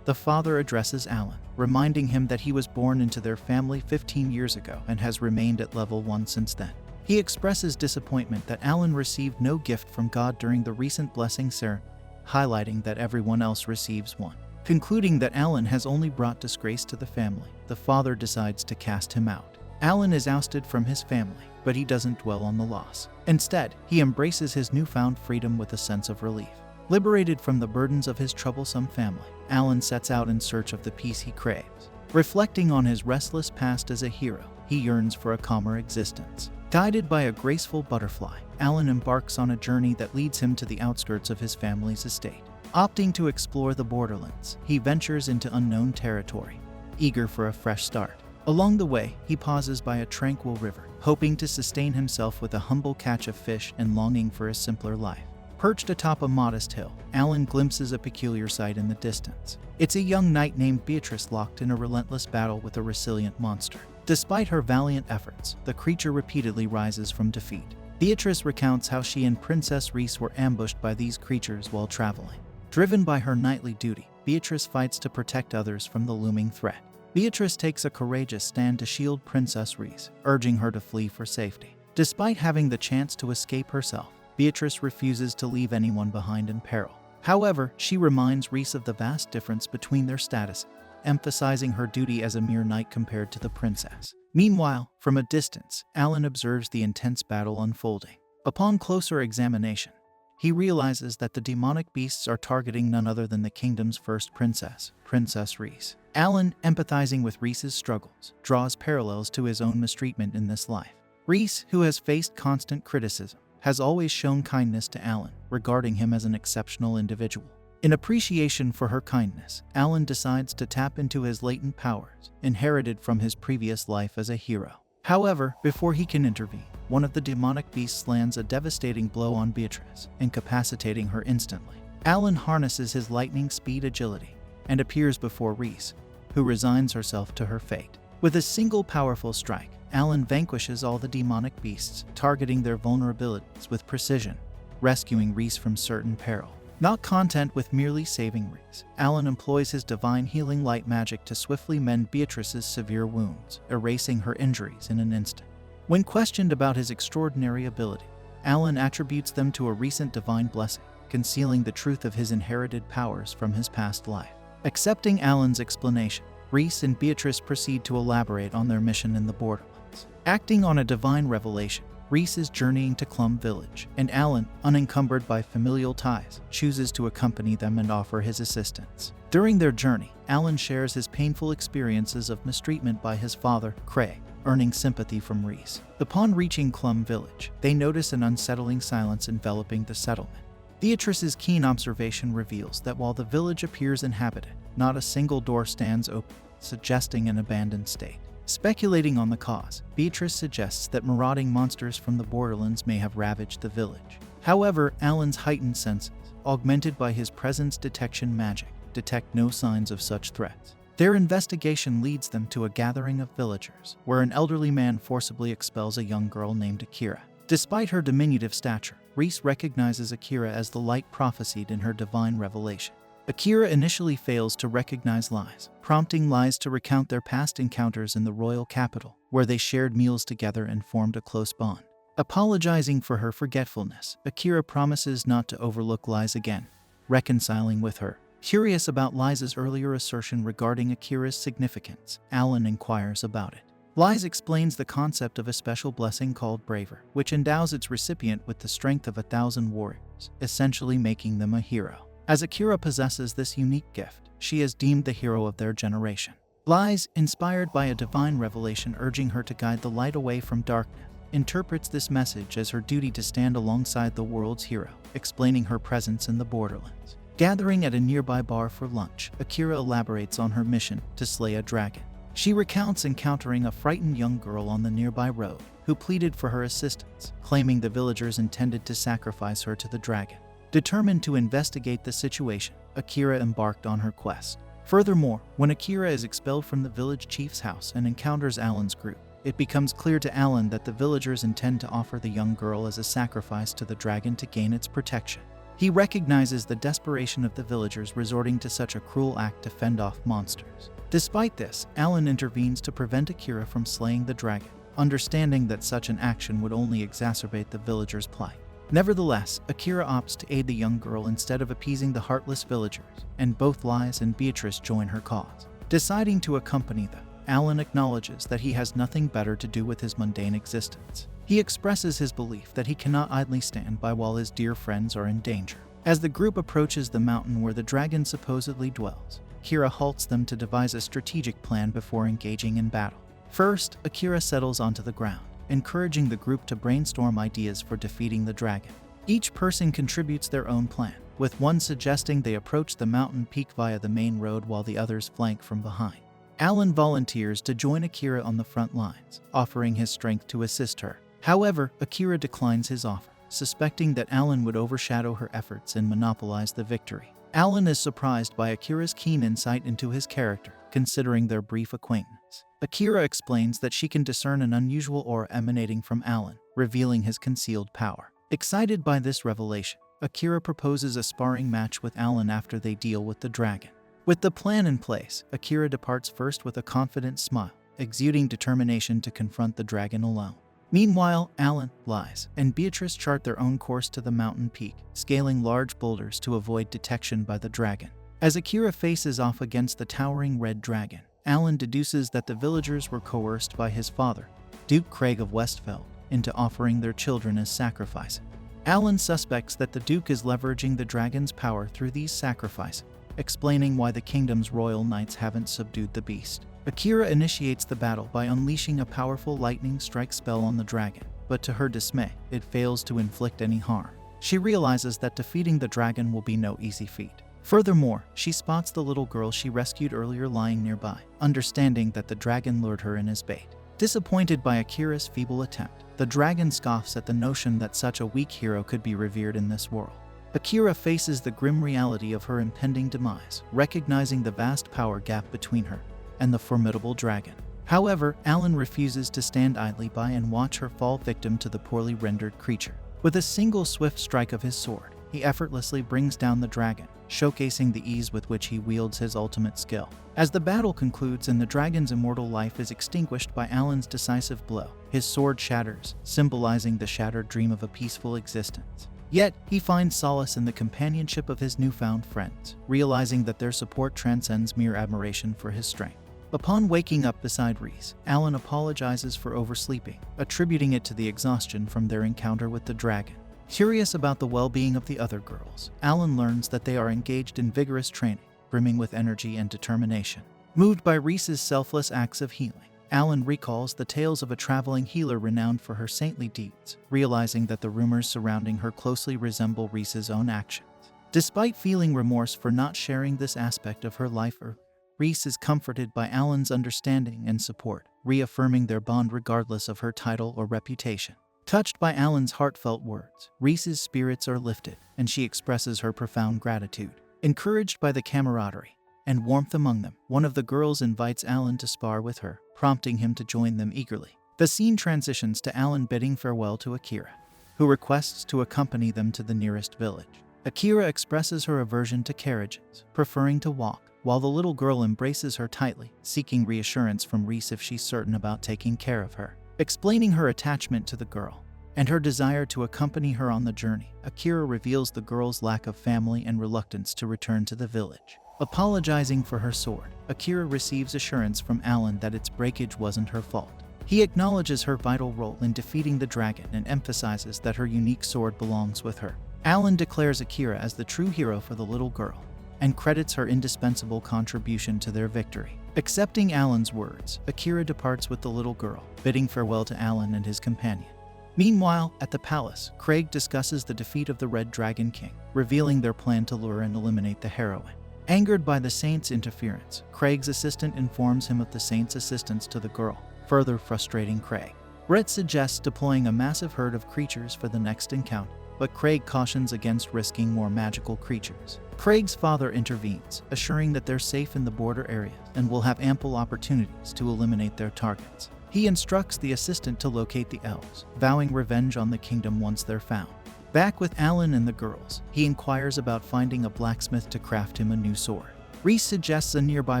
the father addresses Alan, reminding him that he was born into their family 15 years ago and has remained at level 1 since then. He expresses disappointment that Alan received no gift from God during the recent blessing ceremony, highlighting that everyone else receives one. Concluding that Alan has only brought disgrace to the family, the father decides to cast him out. Alan is ousted from his family, but he doesn't dwell on the loss. Instead, he embraces his newfound freedom with a sense of relief. Liberated from the burdens of his troublesome family, Alan sets out in search of the peace he craves. Reflecting on his restless past as a hero, he yearns for a calmer existence. Guided by a graceful butterfly, Alan embarks on a journey that leads him to the outskirts of his family's estate. Opting to explore the borderlands, he ventures into unknown territory, eager for a fresh start. Along the way, he pauses by a tranquil river, hoping to sustain himself with a humble catch of fish and longing for a simpler life. Perched atop a modest hill, Alan glimpses a peculiar sight in the distance. It's a young knight named Beatrice locked in a relentless battle with a resilient monster. Despite her valiant efforts, the creature repeatedly rises from defeat. Beatrice recounts how she and Princess Reese were ambushed by these creatures while traveling. Driven by her knightly duty, Beatrice fights to protect others from the looming threat. Beatrice takes a courageous stand to shield Princess Reese, urging her to flee for safety. Despite having the chance to escape herself, Beatrice refuses to leave anyone behind in peril. However, she reminds Reese of the vast difference between their status, emphasizing her duty as a mere knight compared to the princess. Meanwhile, from a distance, Alan observes the intense battle unfolding. Upon closer examination, he realizes that the demonic beasts are targeting none other than the kingdom's first princess, Princess Reese. Alan, empathizing with Reese's struggles, draws parallels to his own mistreatment in this life. Reese, who has faced constant criticism, has always shown kindness to Alan, regarding him as an exceptional individual. In appreciation for her kindness, Alan decides to tap into his latent powers, inherited from his previous life as a hero. However, before he can intervene, one of the demonic beasts lands a devastating blow on Beatrice, incapacitating her instantly. Alan harnesses his lightning speed agility and appears before Reese, who resigns herself to her fate. With a single powerful strike, Alan vanquishes all the demonic beasts, targeting their vulnerabilities with precision, rescuing Reese from certain peril. Not content with merely saving Reese, Alan employs his divine healing light magic to swiftly mend Beatrice's severe wounds, erasing her injuries in an instant. When questioned about his extraordinary ability, Alan attributes them to a recent divine blessing, concealing the truth of his inherited powers from his past life. Accepting Alan's explanation, Reese and Beatrice proceed to elaborate on their mission in the borderlands. Acting on a divine revelation, Rhys is journeying to Clum Village, and Alan, unencumbered by familial ties, chooses to accompany them and offer his assistance. During their journey, Alan shares his painful experiences of mistreatment by his father, Craig, earning sympathy from Rhys. Upon reaching Clum Village, they notice an unsettling silence enveloping the settlement. Beatrice's keen observation reveals that while the village appears inhabited, not a single door stands open, suggesting an abandoned state. Speculating on the cause, Beatrice suggests that marauding monsters from the borderlands may have ravaged the village. However, Alan's heightened senses, augmented by his presence detection magic, detect no signs of such threats. Their investigation leads them to a gathering of villagers, where an elderly man forcibly expels a young girl named Akira. Despite her diminutive stature, Rhys recognizes Akira as the light prophesied in her divine revelation. Akira initially fails to recognize Lies, prompting Lies to recount their past encounters in the royal capital, where they shared meals together and formed a close bond. Apologizing for her forgetfulness, Akira promises not to overlook Lies again, reconciling with her. Curious about Lies' earlier assertion regarding Akira's significance, Alan inquires about it. Lies explains the concept of a special blessing called Braver, which endows its recipient with the strength of 1,000 warriors, essentially making them a hero. As Akira possesses this unique gift, she is deemed the hero of their generation. Lies, inspired by a divine revelation urging her to guide the light away from darkness, interprets this message as her duty to stand alongside the world's hero, explaining her presence in the borderlands. Gathering at a nearby bar for lunch, Akira elaborates on her mission to slay a dragon. She recounts encountering a frightened young girl on the nearby road, who pleaded for her assistance, claiming the villagers intended to sacrifice her to the dragon. Determined to investigate the situation, Akira embarked on her quest. Furthermore, when Akira is expelled from the village chief's house and encounters Alan's group, it becomes clear to Alan that the villagers intend to offer the young girl as a sacrifice to the dragon to gain its protection. He recognizes the desperation of the villagers resorting to such a cruel act to fend off monsters. Despite this, Alan intervenes to prevent Akira from slaying the dragon, understanding that such an action would only exacerbate the villagers' plight. Nevertheless, Akira opts to aid the young girl instead of appeasing the heartless villagers, and both Lies and Beatrice join her cause. Deciding to accompany them, Alan acknowledges that he has nothing better to do with his mundane existence. He expresses his belief that he cannot idly stand by while his dear friends are in danger. As the group approaches the mountain where the dragon supposedly dwells, Akira halts them to devise a strategic plan before engaging in battle. First, Akira settles onto the ground, encouraging the group to brainstorm ideas for defeating the dragon. Each person contributes their own plan, with one suggesting they approach the mountain peak via the main road while the others flank from behind. Alan volunteers to join Akira on the front lines, offering his strength to assist her. However, Akira declines his offer, suspecting that Alan would overshadow her efforts and monopolize the victory. Alan is surprised by Akira's keen insight into his character, considering their brief acquaintance. Akira explains that she can discern an unusual aura emanating from Alan, revealing his concealed power. Excited by this revelation, Akira proposes a sparring match with Alan after they deal with the dragon. With the plan in place, Akira departs first with a confident smile, exuding determination to confront the dragon alone. Meanwhile, Alan, Lies, and Beatrice chart their own course to the mountain peak, scaling large boulders to avoid detection by the dragon. As Akira faces off against the towering red dragon, Alan deduces that the villagers were coerced by his father, Duke Craig of Westfeld, into offering their children as sacrifices. Alan suspects that the Duke is leveraging the dragon's power through these sacrifices, explaining why the kingdom's royal knights haven't subdued the beast. Akira initiates the battle by unleashing a powerful lightning strike spell on the dragon, but to her dismay, it fails to inflict any harm. She realizes that defeating the dragon will be no easy feat. Furthermore, she spots the little girl she rescued earlier lying nearby, understanding that the dragon lured her in as bait. Disappointed by Akira's feeble attempt, the dragon scoffs at the notion that such a weak hero could be revered in this world. Akira faces the grim reality of her impending demise, recognizing the vast power gap between her and the formidable dragon. However, Alan refuses to stand idly by and watch her fall victim to the poorly rendered creature. With a single swift strike of his sword, he effortlessly brings down the dragon, showcasing the ease with which he wields his ultimate skill. As the battle concludes and the dragon's immortal life is extinguished by Alan's decisive blow, his sword shatters, symbolizing the shattered dream of a peaceful existence. Yet, he finds solace in the companionship of his newfound friends, realizing that their support transcends mere admiration for his strength. Upon waking up beside Reese, Alan apologizes for oversleeping, attributing it to the exhaustion from their encounter with the dragon. Curious about the well-being of the other girls, Alan learns that they are engaged in vigorous training, brimming with energy and determination. Moved by Reese's selfless acts of healing, Alan recalls the tales of a traveling healer renowned for her saintly deeds, realizing that the rumors surrounding her closely resemble Reese's own actions. Despite feeling remorse for not sharing this aspect of her life earlier, Reese is comforted by Alan's understanding and support, reaffirming their bond regardless of her title or reputation. Touched by Alan's heartfelt words, Reese's spirits are lifted, and she expresses her profound gratitude. Encouraged by the camaraderie and warmth among them, one of the girls invites Alan to spar with her, prompting him to join them eagerly. The scene transitions to Alan bidding farewell to Akira, who requests to accompany them to the nearest village. Akira expresses her aversion to carriages, preferring to walk, while the little girl embraces her tightly, seeking reassurance from Reese if she's certain about taking care of her. Explaining her attachment to the girl and her desire to accompany her on the journey, Akira reveals the girl's lack of family and reluctance to return to the village. Apologizing for her sword, Akira receives assurance from Alan that its breakage wasn't her fault. He acknowledges her vital role in defeating the dragon and emphasizes that her unique sword belongs with her. Alan declares Akira as the true hero for the little girl and credits her indispensable contribution to their victory. Accepting Alan's words, Akira departs with the little girl, bidding farewell to Alan and his companion. Meanwhile, at the palace, Craig discusses the defeat of the Red Dragon King, revealing their plan to lure and eliminate the heroine. Angered by the Saint's interference, Craig's assistant informs him of the Saint's assistance to the girl, further frustrating Craig. Brett suggests deploying a massive herd of creatures for the next encounter, but Craig cautions against risking more magical creatures. Craig's father intervenes, assuring that they're safe in the border areas and will have ample opportunities to eliminate their targets. He instructs the assistant to locate the elves, vowing revenge on the kingdom once they're found. Back with Alan and the girls, he inquires about finding a blacksmith to craft him a new sword. Reese suggests a nearby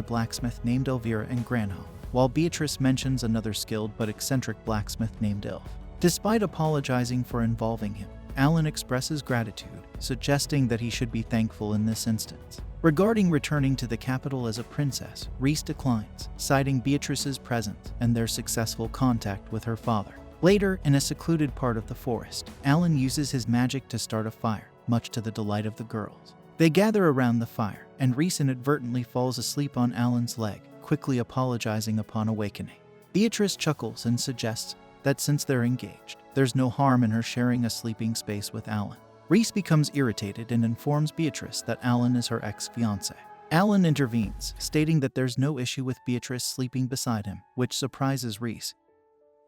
blacksmith named Elvira in Granholm, while Beatrice mentions another skilled but eccentric blacksmith named Ilf. Despite apologizing for involving him, Alan expresses gratitude, suggesting that he should be thankful in this instance. Regarding returning to the capital as a princess, Reese declines, citing Beatrice's presence and their successful contact with her father. Later, in a secluded part of the forest, Alan uses his magic to start a fire, much to the delight of the girls. They gather around the fire, and Reese inadvertently falls asleep on Alan's leg, quickly apologizing upon awakening. Beatrice chuckles and suggests that since they're engaged, there's no harm in her sharing a sleeping space with Alan. Reese becomes irritated and informs Beatrice that Alan is her ex-fiancé. Alan intervenes, stating that there's no issue with Beatrice sleeping beside him, which surprises Reese,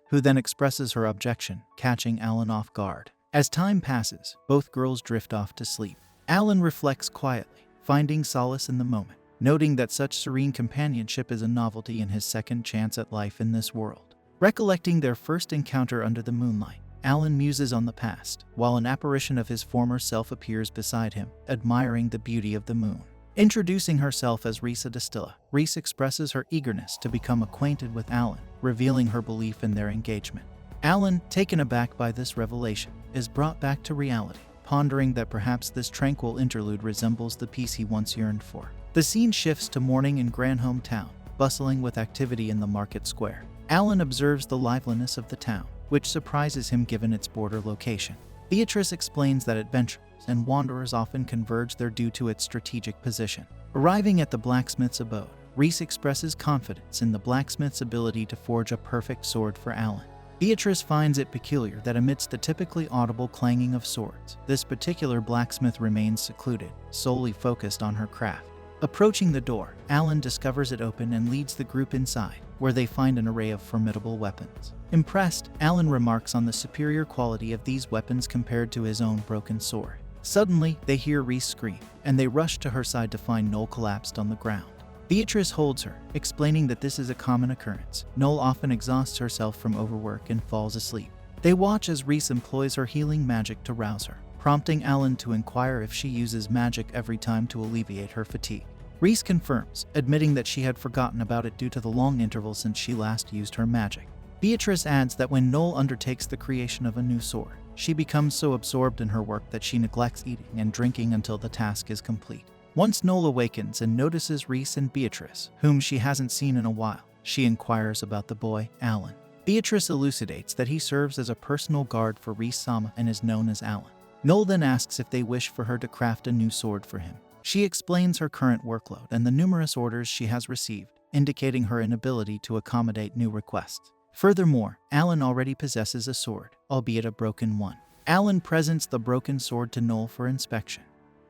who then expresses her objection, catching Alan off guard. As time passes, both girls drift off to sleep. Alan reflects quietly, finding solace in the moment, noting that such serene companionship is a novelty in his second chance at life in this world. Recollecting their first encounter under the moonlight, Alan muses on the past, while an apparition of his former self appears beside him, admiring the beauty of the moon. Introducing herself as Risa Distilla, Reese expresses her eagerness to become acquainted with Alan, revealing her belief in their engagement. Alan, taken aback by this revelation, is brought back to reality, pondering that perhaps this tranquil interlude resembles the peace he once yearned for. The scene shifts to morning in Granholm town, bustling with activity in the market square. Alan observes the liveliness of the town, which surprises him given its border location. Beatrice explains that adventurers and wanderers often converge there due to its strategic position. Arriving at the blacksmith's abode, Reese expresses confidence in the blacksmith's ability to forge a perfect sword for Alan. Beatrice finds it peculiar that amidst the typically audible clanging of swords, this particular blacksmith remains secluded, solely focused on her craft. Approaching the door, Alan discovers it open and leads the group inside, where they find an array of formidable weapons. Impressed, Alan remarks on the superior quality of these weapons compared to his own broken sword. Suddenly, they hear Reese scream, and they rush to her side to find Noel collapsed on the ground. Beatrice holds her, explaining that this is a common occurrence. Noel often exhausts herself from overwork and falls asleep. They watch as Reese employs her healing magic to rouse her, prompting Alan to inquire if she uses magic every time to alleviate her fatigue. Reese confirms, admitting that she had forgotten about it due to the long interval since she last used her magic. Beatrice adds that when Noel undertakes the creation of a new sword, she becomes so absorbed in her work that she neglects eating and drinking until the task is complete. Once Noel awakens and notices Rhys and Beatrice, whom she hasn't seen in a while, she inquires about the boy, Alan. Beatrice elucidates that he serves as a personal guard for Rhys-sama and is known as Alan. Noel then asks if they wish for her to craft a new sword for him. She explains her current workload and the numerous orders she has received, indicating her inability to accommodate new requests. Furthermore, Alan already possesses a sword, albeit a broken one. Alan presents the broken sword to Noel for inspection,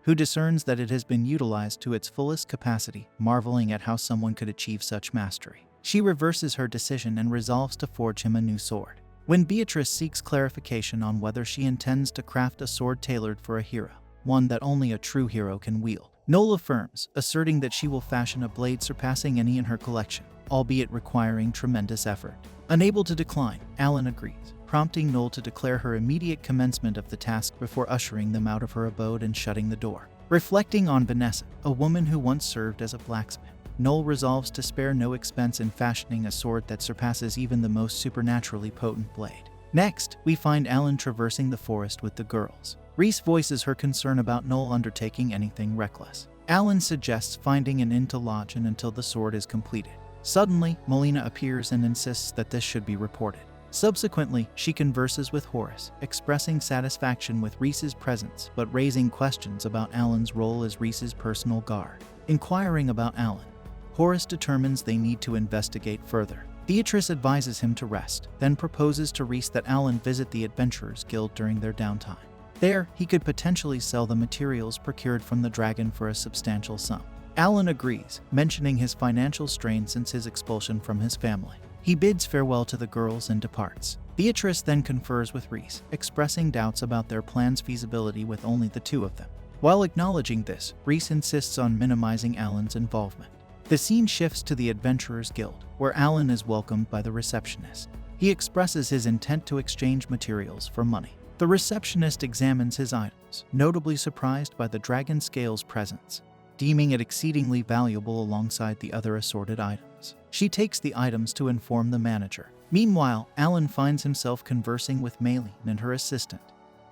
who discerns that it has been utilized to its fullest capacity, marveling at how someone could achieve such mastery. She reverses her decision and resolves to forge him a new sword. When Beatrice seeks clarification on whether she intends to craft a sword tailored for a hero, one that only a true hero can wield, Noel affirms, asserting that she will fashion a blade surpassing any in her collection, albeit requiring tremendous effort. Unable to decline, Alan agrees, prompting Noel to declare her immediate commencement of the task before ushering them out of her abode and shutting the door. Reflecting on Vanessa, a woman who once served as a blacksmith, Noel resolves to spare no expense in fashioning a sword that surpasses even the most supernaturally potent blade. Next, we find Alan traversing the forest with the girls. Rhys voices her concern about Noel undertaking anything reckless. Alan suggests finding an inn to lodge in until the sword is completed. Suddenly, Melina appears and insists that this should be reported. Subsequently, she converses with Horace, expressing satisfaction with Rhys's presence but raising questions about Alan's role as Rhys's personal guard. Inquiring about Alan, Horace determines they need to investigate further. Beatrice advises him to rest, then proposes to Rhys that Alan visit the Adventurers Guild during their downtime. There, he could potentially sell the materials procured from the dragon for a substantial sum. Alan agrees, mentioning his financial strain since his expulsion from his family. He bids farewell to the girls and departs. Beatrice then confers with Rhys, expressing doubts about their plan's feasibility with only the two of them. While acknowledging this, Rhys insists on minimizing Alan's involvement. The scene shifts to the Adventurers Guild, where Alan is welcomed by the receptionist. He expresses his intent to exchange materials for money. The receptionist examines his items, notably surprised by the dragon scale's presence, deeming it exceedingly valuable alongside the other assorted items. She takes the items to inform the manager. Meanwhile, Alan finds himself conversing with Maylene and her assistant,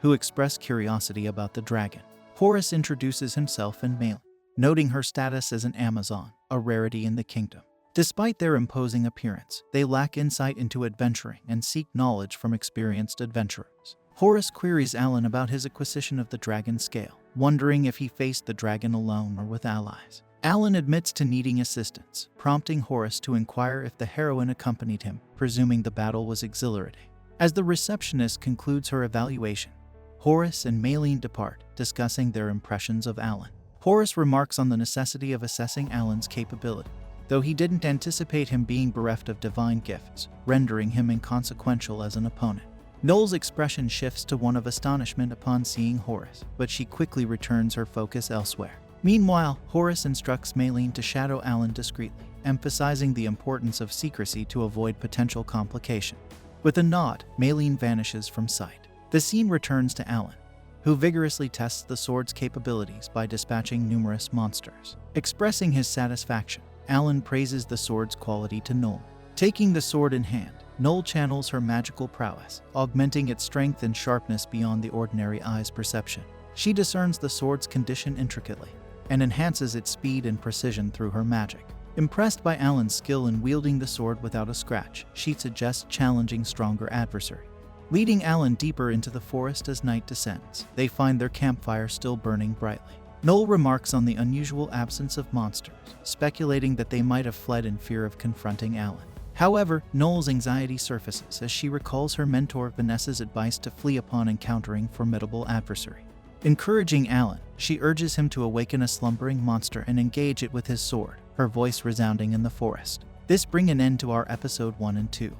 who express curiosity about the dragon. Horace introduces himself and Maylene, noting her status as an Amazon, a rarity in the kingdom. Despite their imposing appearance, they lack insight into adventuring and seek knowledge from experienced adventurers. Horace queries Alan about his acquisition of the dragon scale, wondering if he faced the dragon alone or with allies. Alan admits to needing assistance, prompting Horace to inquire if the heroine accompanied him, presuming the battle was exhilarating. As the receptionist concludes her evaluation, Horace and Maylene depart, discussing their impressions of Alan. Horace remarks on the necessity of assessing Alan's capability, though he didn't anticipate him being bereft of divine gifts, rendering him inconsequential as an opponent. Noel's expression shifts to one of astonishment upon seeing Horace, but she quickly returns her focus elsewhere. Meanwhile, Horace instructs Maylene to shadow Alan discreetly, emphasizing the importance of secrecy to avoid potential complication. With a nod, Maylene vanishes from sight. The scene returns to Alan, who vigorously tests the sword's capabilities by dispatching numerous monsters. Expressing his satisfaction, Alan praises the sword's quality to Noel. Taking the sword in hand, Noel channels her magical prowess, augmenting its strength and sharpness beyond the ordinary eye's perception. She discerns the sword's condition intricately, and enhances its speed and precision through her magic. Impressed by Alan's skill in wielding the sword without a scratch, she suggests challenging stronger adversary. Leading Alan deeper into the forest as night descends, they find their campfire still burning brightly. Noel remarks on the unusual absence of monsters, speculating that they might have fled in fear of confronting Alan. However, Noel's anxiety surfaces as she recalls her mentor Vanessa's advice to flee upon encountering formidable adversary. Encouraging Alan, she urges him to awaken a slumbering monster and engage it with his sword, her voice resounding in the forest. This brings an end to our episode 1 and 2.